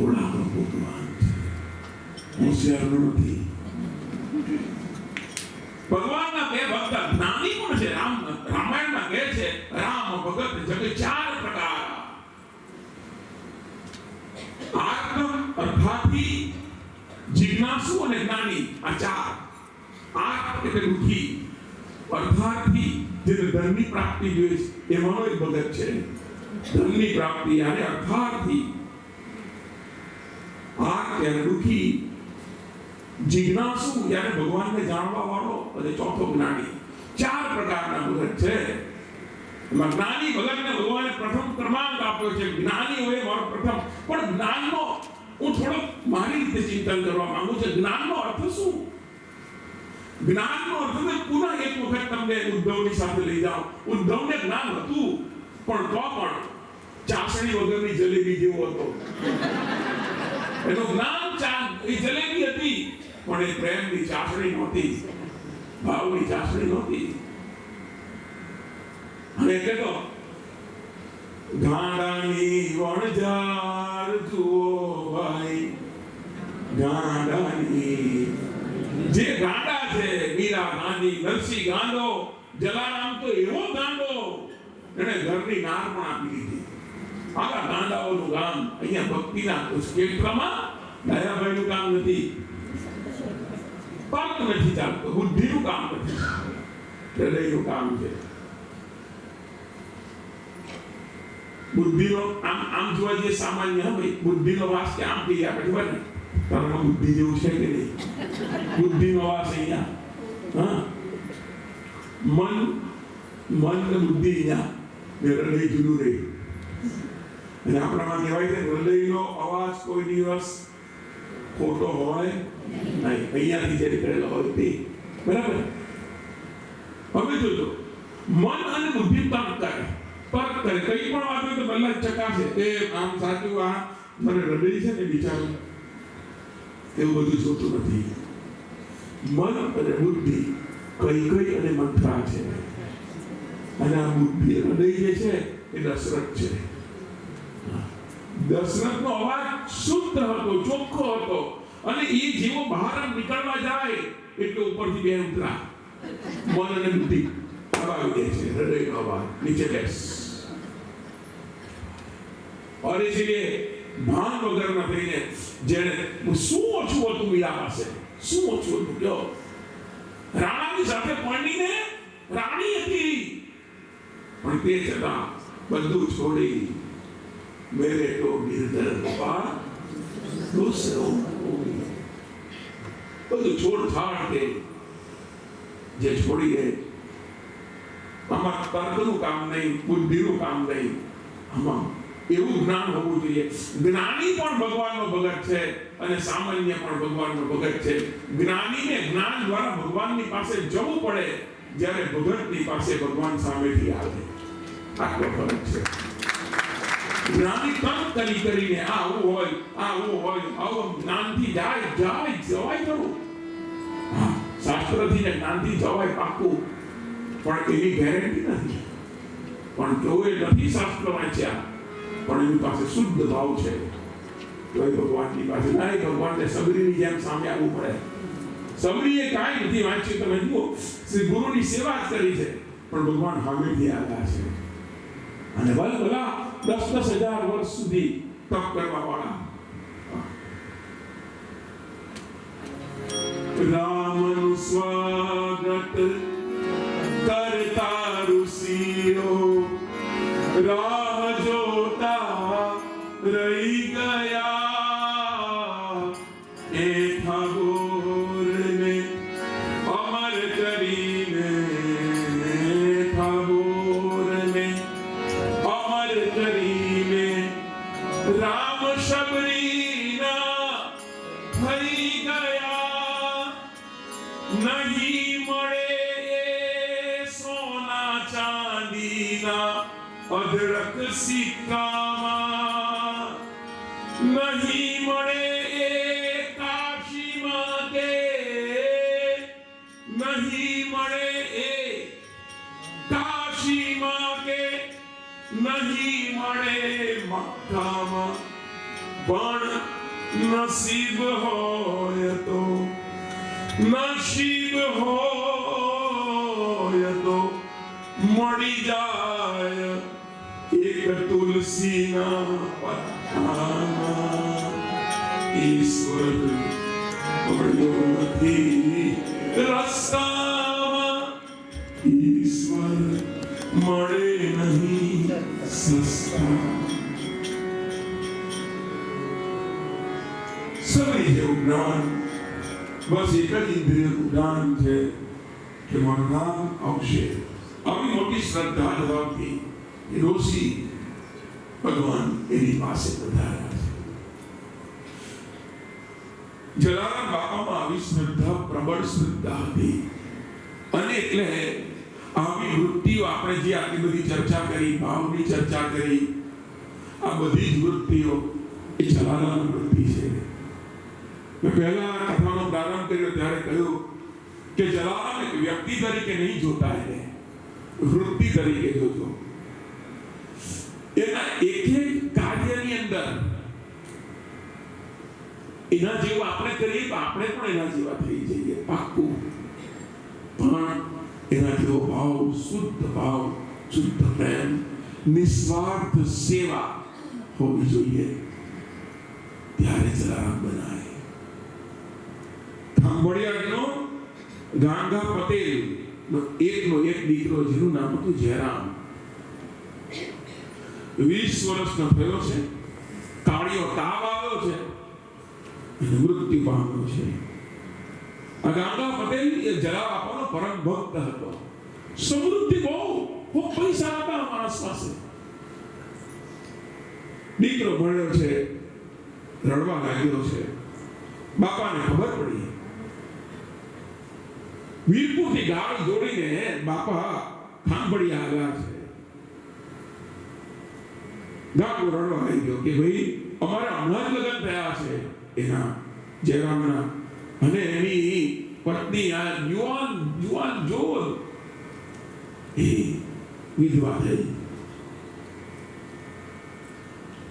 ભોળા ભગવાન હોશિયાર નથી. ભગવાનના બે ભક્ત જ્ઞાની પણ છે. રામાયણમાં કહે છે રામ ભગત જગ ચાર પ્રકાર. આર્ત અર્થાથી, જિજ્ઞાસુ અને જ્ઞાની, આ ચાર. આર્ત એટલે દુઃખી, અર્થાથી જેને ધનની પ્રાપ્તિ જોઈએ છે એમાંનો એક ભગત છે. ધનની પ્રાપ્તિ અને અર્થાથી, આર્ત એટલે દુઃખી, જિજ્ઞાસુ એટલે ભગવાનને જાણવા વાળો, અને ચોથો જ્ઞાની. ચાર પ્રકારના ભગત છે. જ્ઞાની ભગતને ભગવાને પ્રથમ ક્રમાંક આપ્યો છે. જ્ઞાની હોય મારો પ્રથમ. પણ જ્ઞાનનો હું થોડો મારી રીતે ચિંતન કરવા માંગુ છું. જ્ઞાનનો અર્થ શું? જ્ઞાનનો અર્થ મેં પુનઃ એક વખત તમને ઉદ્ધવની સાથે લઈ જાઉં. ઉદ્ધવને જ્ઞાન હતું, પણ તો પણ ચાસણી વગરની જલેબી જેવો હતો. એનું જ્ઞાન એ જલેબી હતી, પણ એ પ્રેમની ચાસણી નહોતી, ભાવની ચાસણી નહોતી. અને એટલે તો ગાંડાની વણઝાર જુઓ ભાઈ, ગાંડાની જે ગાંડા છે, મીરા ગાંધી, નરસિંહ ગાંડો, જલારામ તો એવો ગાંડો, એને ઘરની નાર પણ આપી દીધી. આવા ગાંડાઓનું ગામ અહીંયા ભક્તિના ક્ષેત્રમાં દયાભાઈનું કામ નથી, પગ નથી ચાલતું, બુદ્ધિનું કામ નથી, હૃદયનું કામ છે. બુદ્ધિનો આમ જોવા જઈએ સામાન્ય હોય, બુદ્ધિનો વાસ કે આમ થઈ આપણે ખબર ને તમને બુદ્ધિ જેવું છે કે નહીં? બુદ્ધિનો વાસ અહીંયા, હા, મન ને બુદ્ધિ અહીંયા, હૃદય જુદું રહે. અને આપણામાં કહેવાય છે હૃદયનો અવાજ કોઈ દિવસ ખોટો હોય નહીં, અહીંયાથી જે નીકળેલો હોય તે બરાબર. હવે જોજો, મન અને બુદ્ધિ તર્ક કરે, કઈ પણ વાત હોય તો પહેલા ચકાસે એ આમ સાચું, આ મને હૃદય છે ને બિચારું, એવું બધું જોતું નથી. મન અને બુદ્ધિ કઈ અને મંત્રા છે, અને આ બુદ્ધિ હૃદય જે છે એ દશરથ છે. દશરથનો અવાજ શુદ્ધ હતો, ચોખ્ખો હતો, અને એ જેવો બહાર નીકળવા જાય એટલે ઉપરથી બે ઉતરા મન અને બુદ્ધિ દબાવી દે છે હૃદયનો અવાજ નીચે બેસ. और इसलिए ભાન વગરના થઈને જેને શું ઓછું હતું મીરા પાસે, શું ઓછું હતું કયો? રાણાની સાથે પરણીને રાણી હતી, પણ તે છતાં બધું છોડી મેરે તો ગિરધર પર દૂસરો બધું છોડ છાડ કે જે છોડી દે. આમાં તર્કનું કામ નહીં, બુદ્ધિનું કામ નહીં, આમાં એવું જ્ઞાન હોવું જોઈએ. જ્ઞાની પણ ભગવાનનો ભગત છે અને સામાન્ય પણ ભગવાનનો ભગત છે. જ્ઞાનીને જ્ઞાન દ્વારા ભગવાનની પાસે જવું પડે, જ્યારે ભગતની પાસે ભગવાન સામેથી આવે. આટલો ફરક છે. જ્ઞાની તર્ક કરીને આવું હોય, આવું જ્ઞાનથી જવાય ખરું. હા, શાસ્ત્રથી ને જ્ઞાનથી જવાય પાક્કું, પણ એની ગેરંટી નથી. પણ જોએ નથી શાસ્ત્ર વાંચ્યા, પણ એની પાસે શુદ્ધ ભાવ છે, તો એ ભગવાનની પાસે ના. ભગવાનને સબરીની જેમ સામે આવવું પડે. સબરીએ કાંઈ નથી વાંચ્યું, તમે જુઓ, શ્રી ગુરુની સેવા જ કરી છે, પણ ભગવાન સામેથી આવ્યા છે. અને ભલા 10,000 વર્ષ સુધી તપ કરવા વાળા રામનું સ્વાગત કરતા ઋષિઓ રાહ જોતા રહી ગયા. એ ઠાકોરને અમર કરીને, ઠાકોરને અમર કરીને રામ શબરીના થઈ ગયા. નહીં મળે સોના ચાંદીના અઢળક સિક્કામાં, નહીં મળે કાશીમાં કે, નહીં મળે કાશીમાં કે, નહીં મળે મક્કામાં. પણ નસીબ હોય તો મળી જાય એક તુલસીના પત્તામાં. ઈશ્વર મળ્યો નથી રસ્તામાં, ઈશ્વર મળે નહીં સસ્તા. સગડી જેવું જ્ઞાન બસ એક જ ઇન્દ્રિયનું જ્ઞાન છે કે મારું નામ આવશે. આવી મોટી શ્રદ્ધા ધરાવતી એ ઋષિ ભગવાન એની પાસે પધાર્યા છે. જલારામ બાપામાં આવી શ્રદ્ધા, પ્રબળ શ્રદ્ધા હતી. અને એટલે આવી વૃત્તિઓ આપણે જે આટલી બધી ચર્ચા કરી, ભાવની ચર્ચા કરી, આ બધી જ વૃત્તિઓ એ જલારામ વૃત્તિ છે. મેં પહેલા કથાનો પ્રારંભ કર્યો ત્યારે કહ્યું કે જલારામ એક વ્યક્તિ તરીકે નહીં જોતા, એને વૃત્તિ તરીકે જોજો. એના એક એક કાર્યની અંદર એના જેવું આપણે કરીએ તો આપણે પણ એના જેવા થઈ જઈએ, પાક્કું. પણ એના જેવો ભાવ, શુદ્ધ પ્રેમ, નિસ્વાર્થ સેવા હોવી જોઈએ, ત્યારે જલારામ બનાય. ખાંભળિયાનો ગાંગા પટેલ એકનો એક દીકરો, જેનું નામ હતું જયરામ, 20 વર્ષનો થયો છે, કાળિયો તાવ આવ્યો છે, મૃત્યુ પામ્યો છે. આ ગાંગા પટેલ એ જલારામ બાપાનો પરમ ભક્ત હતો. સમૃદ્ધિ બહુ પૈસા હતા માણસ પાસે. દીકરો ભણ્યો છે, રડવા લાગ્યો છે. બાપાને ખબર પડી, વીરપુરથી ગાડી જોડીને બાપા ખાંભળિયા આવ્યા છે. ગાડો રડવા આવી ગયો કે ભાઈ અમારે હમણાં જ લગ્ન થયા છે એના જયરામના, અને એની પત્ની આ યુવાન જોર એ વિધવા થઈ.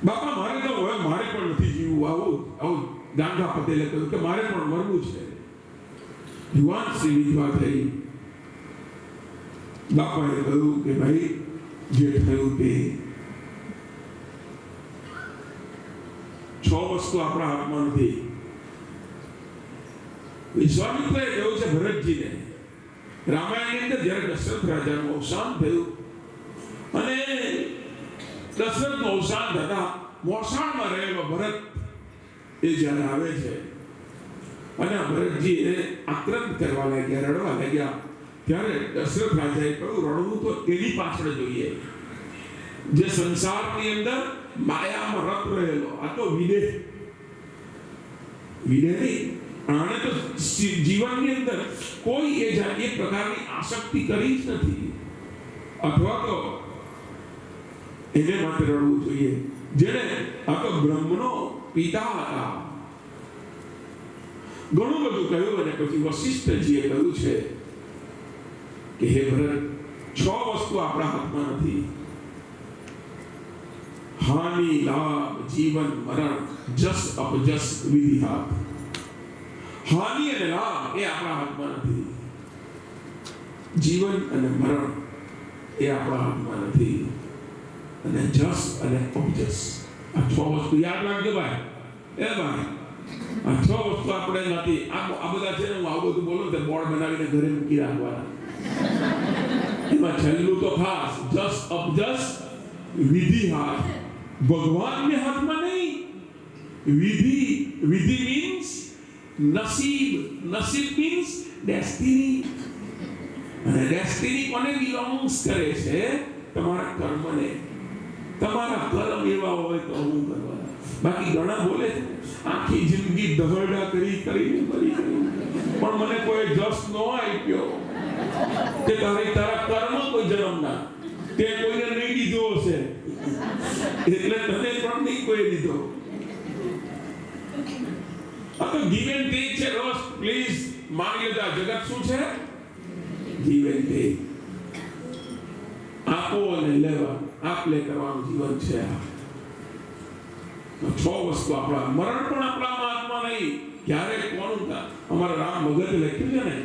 બાપા મારે તો હવે મારે પણ નથી જીવવું. આવું ગાંગા પટેલે કહ્યું કે મારે પણ મરવું છે. યુવાન શ્રી વિધવા થઈ. બાપાએ કહ્યું કે ભાઈ જે થયું તે 6 વસ્તુ આપણા હાથમાં નથી. વિશ્વામિત્રએ કહ્યું છે ભરતજીને, રામાયણની અંદર જ્યારે દશરથ રાજાનું અવસાન થયું અને દશરથનું અવસાન થતા મોસાળમાં રહેલો ભરત એ જ્યારે આવે છે અને ભરતજી એને આક્રંદ કરવા લાગ્યા, રડવા લાગ્યા, ત્યારે દશરથ રાજાએ કહ્યું રડવું તો એની પાછળ જોઈએ જે સંસારની અંદર માયામાં રત રહેલો. આ તો વિદેહ નહીં. આને તો જીવનની અંદર કોઈ એ પ્રકારની આસક્તિ કરી જ નથી, અથવા તો એને માટે રડવું જોઈએ. જેને આ તો બ્રહ્મનો પિતા હતા. ઘણું બધું કહ્યું અને પછી વશિષ્ઠજીએ કહ્યું છે કે હે ભરત, 6 વસ્તુ આપણા હાથમાં નથી. હાનિ, લાભ, જીવન, મરણ, જસ, અપજસ, વિધિ હાથ. હાનિ અને લાભ એ આપણા હાથમાં નથી. જીવન અને મરણ એ આપણા હાથમાં નથી. અને જસ અને અપજસ, આ 6 વસ્તુ યાદ રાખજો ભાઈ. એ ભાઈ આ 6 વસ્તુ આપણે નથી. આ બધા છે ને, હું આવું બધું બોલું તો બોર્ડ બનાવીને ઘરે મૂકી રાખવાના. એમાં છેલ્લું તો ખાસ જસ, અપજસ, વિધિ હાથ. ભગવાનને હાથમાં નહીં. વિધિ મીન્સ નસીબ મીન્સ ડેસ્ટિની. અને ડેસ્ટિની કોને બિલોંગ્સ કરે છે? તમારા કર્મને. તમારા કર્મ એવા હોય તો હું કરવાના. બાકી ઘણા બોલે છે આખી જિંદગી દહરડા કરીને મરી ગઈ, પણ મને કોઈ જસ ન આપ્યો કે તારા કર્મ કોઈ જન્મના તે કોઈને નહીં દીધો હશે, એટલે તને પણ નહીં કોઈ દીધો. આ તો ગીવ એન્ડ ટેક છે. રોજ પ્લીઝ માની લેજો, આ જગત શું છે? Give and take. આપો અને લેવા, આપ લે કરવાનું જીવન છે. છ વસ્તુ આપણા મરણ પણ આપણામાં આત્મા નહીં. ક્યારે કોનું અમારા રામ ભગતે લખ્યું છે ને,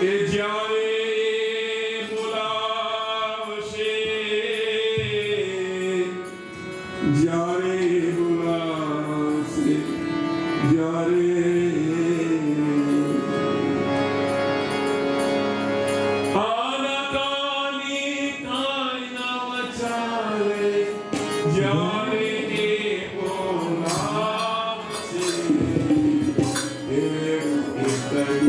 એ જ્યારે બોલાવશે, જ્યારે બોલાવશે, જ્યારે આનાકાની કાંઈ ના વચાલે, જ્યારે એ બોલાવશે, એ કરી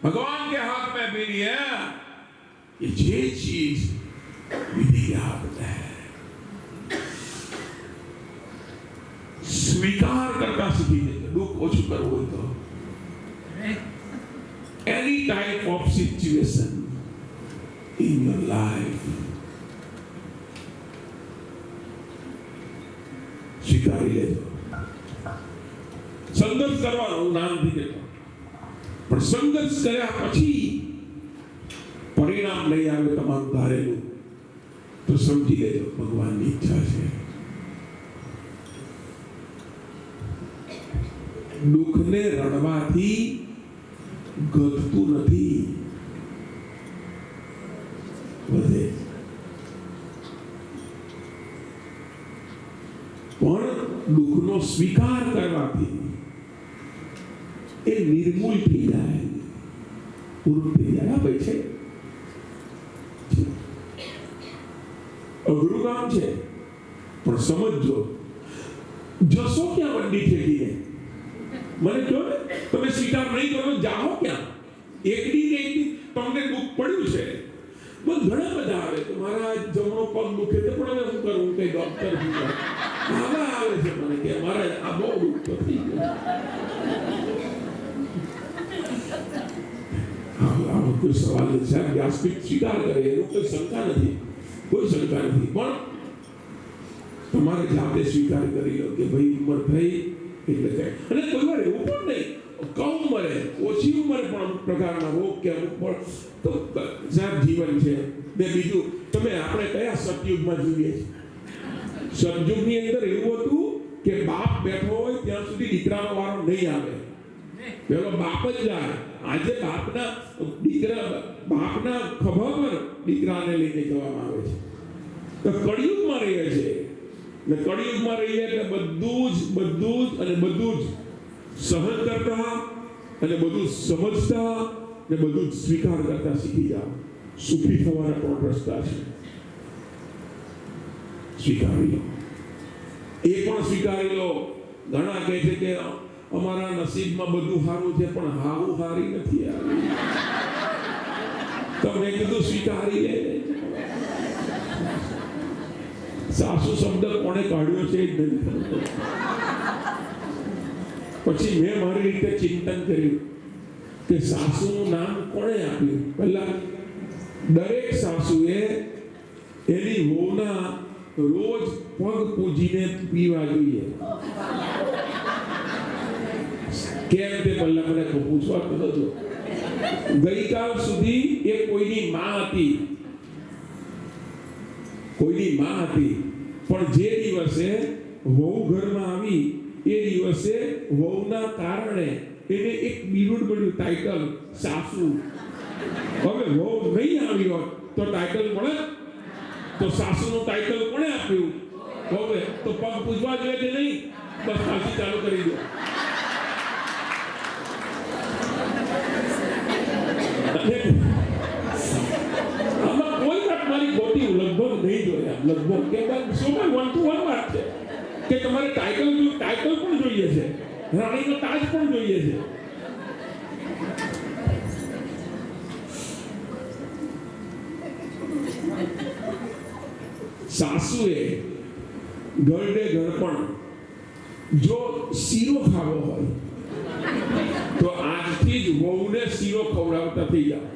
भगवान के हाथ में भी है कि ये चीज विधि हाथ में है। स्वीकार करना सीखी जाए दुख ओछू करवो तो any type of situation in your life સ્વીકારી લેજો. સંઘર્ષ કરવાનો હું નામ નથી દેતો, પણ સંઘર્ષ કર્યા પછી પરિણામ નહીં આવે તમારું ધારેલું તો સમજી લેજો ભગવાનની ઈચ્છા છે. દુઃખને રડવાથી ઘટતું નથી, વધે. પણ દુઃખનો સ્વીકાર કરવાથી એ નિર્મૂળ થઈ જાય, પૂરું થઈ જાય. ભાઈ છે અઘરું કામ છે, પણ સમજો. જશો ક્યાં વંડી ઠેકીને? મને કહો ને, તમે સ્વીકાર નહીં કરો જાઓ ક્યાં? એક દી તમને દુઃખ પડ્યું છે, ઘણા બધા આવે કે મારા જમણો પગ દુખે છે, પણ હવે હું કરું? કઈ ડોક્ટર આવા આવે છે મને કે મારા આ બહુ દુઃખ તો થઈ ગયું. કોઈ સવાલ નથી સાહેબ, વ્યાસપીઠ સ્વીકાર કરે એનો કોઈ શંકા નથી, કોઈ શંકા નથી. પણ તમારે જાતે સ્વીકાર કરી લો કે ભાઈ ઉંમર થઈ એટલે થાય. અને કોઈ વાર એવું પણ નહીં, કમ ઉંમરે ઓછી ઉંમરે પણ અમુક પ્રકારના રોગ કે અમુક પણ તો સાહેબ જીવન છે. ને બીજું, તમે આપણે કયા સતયુગમાં જોઈએ છીએ? સતયુગની અંદર એવું હતું કે બાપ બેઠો હોય ત્યાં સુધી દીકરાનો વારો નહીં આવે, પેલો બાપ જ જાય. આજે બાપના ખભા પર દીકરાને લઈને જવામાં આવે છે. તો કળિયુગમાં રહીએ છે, ને કળિયુગમાં રહીએ એટલે બધું જ સહન કરતા અને બધું સમજતા ને બધું સ્વીકાર કરતા શીખી જાઓ. સુખી થવાના પણ રસ્તા છે, સ્વીકારી લો. એ પણ સ્વીકારી લો. ઘણા કહે છે કે અમારા નસીબમાં બધું સારું છે, પણ હાવું હારી નથી આવી. તમે કીધું સ્વીકારી લે. સાસુ શબ્દ કોણે કાઢ્યો છે જ નથી. પછી મેં મારી રીતે ચિંતન કર્યું કે સાસુનું નામ કોણે આપ્યું. પહેલા દરેક સાસુએ એની વહુના રોજ પગ પૂજીને પીવા જોઈએ. કેમ તે પહેલા મને પૂછવા નતો. ગઈકાલ સુધી એ કોઈની માં હતી, પણ જે દિવસે વહુ ઘરમાં આવી એ દિવસે વહુના કારણે એને એક બિરુદ મળ્યું, ટાઇટલ સાસુ. હવે વહુ નહીં આવી હોત તો ટાઇટલ મળે? તો સાસુનું ટાઇટલ કોણે આપ્યું? હવે તો પગ પૂજવા જોઈએ કે નહીં? બસ પાછી ચાલુ કરી દો. આમાં કોઈ વાત મારી ખોટી લગભગ નહીં જોયા. લગભગ કે શું વન ટુ વન વાત છે કે તમારે ટાઇટલ પણ જોઈએ છે, રાણીનો તાજ પણ જોઈએ છે. સાસુએ ઘરડે ઘડપણ જો શીરો ખાવો હોય તો આજથી જ વહુને શીરો ખવડાવતા થઈ જાઓ.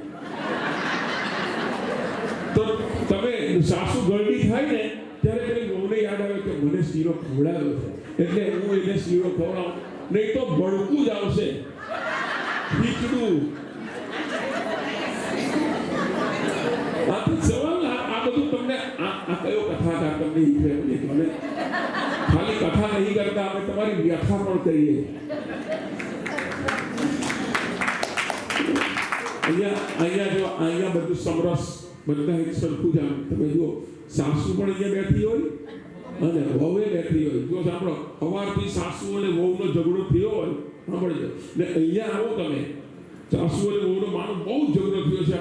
તો તમે સાસુ ઘરડી થાય ને ત્યારે પેલી વહુને યાદ આવે કે મને શીરો ખવડાવ્યો છે, એટલે હું એને શીરો ખવડાવું. નહીં તો ભડકું જ આવશે, ખીચડું. સવાલ આ બધું તમને આ કયો કથાકાર તમને ઈચ્છે મને ખાલી કથા નહીં કરતા, અમે તમારી વ્યાખ્યા પણ કરીએ. અહીંયા બધું સમરસ, બધા એક સરખું જ. આમ તમે જુઓ, સાસુ પણ અહીંયા બેઠી હોય અને વહુએ બેઠી હોય. જો સાંભળો, સવારથી સાસુ અને વહુનો ઝઘડો થયો હોય, સાંભળજો. ને અહીંયા આવો તમે, સાસુ અને વહુનો માનો બહુ ઝઘડો થયો છે,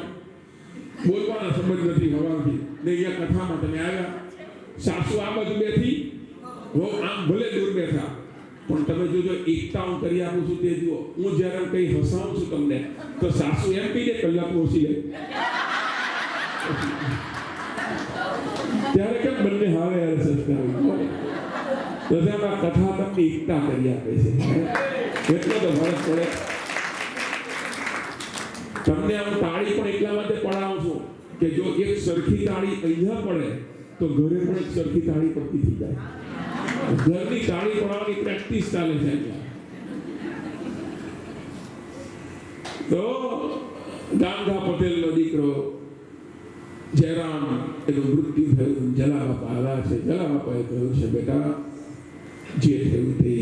બોલવાના સંબંધ નથી સવારથી. ને અહીંયા કથામાં તમે આવ્યા, સાસુ આ બાજુ બેઠી, વહુ આમ ભલે દૂર બેઠા, પણ તમે જોજો એકતા હું કરી આપું છું તે જુઓ. હું જ્યારે કઈ હસાવું છું તમને તો સાસુ એમ કહી દે કલાક ઓછી લે, ત્યારે કેમ બંને હારે હારે સંસ્કાર કથા તમને એકતા કરી આપે છે. એટલો તો ફરક પડે. તમને આમ તાળી પણ એટલા માટે પડાવું છું કે જો એક સરખી તાળી અહીંયા પડે તો ઘરે પણ એક સરખી તાળી પડતી થઈ જાય. ઘરની તાળી પડાવવાની પ્રેક્ટિસ ચાલે છે ત્યાં. તો ગાંગા પટેલનો દીકરો જયરામ એનું મૃત્યુ થયું. જલા બાપા આવ્યા છે. જલા બાપાએ કહ્યું છે, બેટા જે થયું તે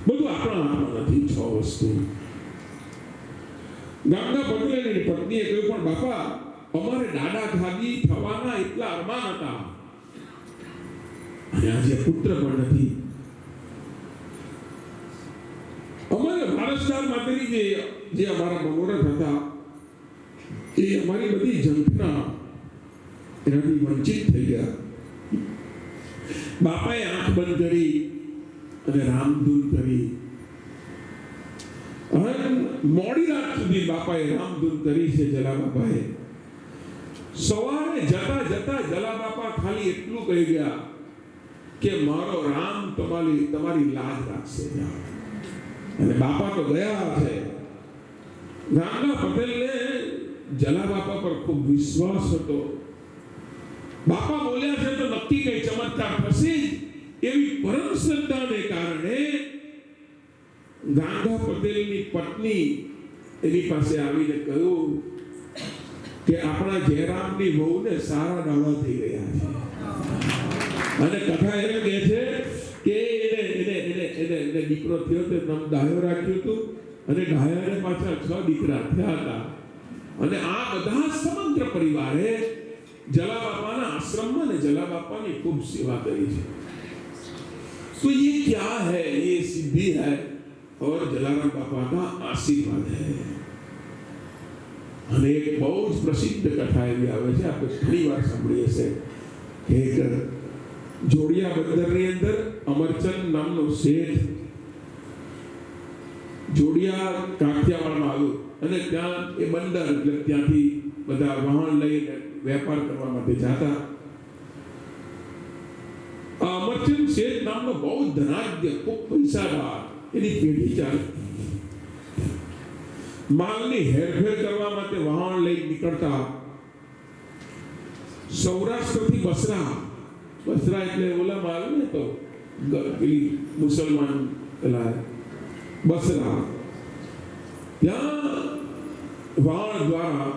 બધું આપણા હાથમાં નથી. 6 વસ્તુ. ગાંગા પટેલની પત્નીએ કહ્યું, પણ બાપા અમારે દાદા દાદી થવાના એટલા અરમાન હતા અને આજે પુત્ર પણ નથી. અમારે વારસદાર માટેની જે અમારા મનોરથ હતા એ અમારી બધી ઝંખના એનાથી વંચિત થઈ ગયા. બાપાએ આંખ બંધ કરી અને રામધૂન કરી. મોડી રાત સુધી બાપાએ રામધૂન કરી છે. જલા બાપાએ સવારે જતા જતા જલા બાપા ખાલી એટલું કહી ગયા કે મારો રામ તમારી લાજ રાખશે. અને બાપા તો ગયા છે. ગાંગા પટેલને જલા બાપા પર ખૂબ વિશ્વાસ હતો. બાપા બોલ્યા છે તો નક્કી કઈ ચમત્કાર થશે જ એવી પરમ શ્રદ્ધાને કારણે ગાંગા પટેલની પત્ની એની પાસે આવીને કહ્યું કે આપણા જયરામની વહુને સારા દાડા થઈ ગયા છે. અને કથા એમ કહે છે કે એને દીકરો થયો તે નામ ડાયો રાખ્યું હતું અને ડાયાને પાછા 6 દીકરા થયા હતા. અને આ બધા સમગ્ર પરિવારે જલા બાપાના આશ્રમમાં ને જલા બાપાની ખૂબ સેવા કરી છે. तो ये क्या है? ये सिद्धि है और जलाराम बापा का आशीर्वाद है. અને એક બહુ જ પ્રસિદ્ધ કથા એવી આવે છે, આપણે ઘણી વાર સાંભળીએ છે કે એક જોડિયા બંદરની અંદર અમરચંદ નામનો શેઠ જોડિયા કાઠિયાવાડમાં આવ્યો અને ત્યાં એ બંદર એટલે ત્યાંથી બધા વાહન લઈને વેપાર કરવા માટે જતા. અમરચંદ શેઠ નામનો બહુ ધનાઢ્ય ખૂબ પૈસાદાર એની પેઢી ચાલે. માલની હેરફેર કરવા માટે વાહન લઈ નીકળતા. સૌરાષ્ટ્રથી બસરા એટલે ઓલા માલ ને તો પેલી મુસલમાન પેલા બસરા ત્યાં વાહન દ્વારા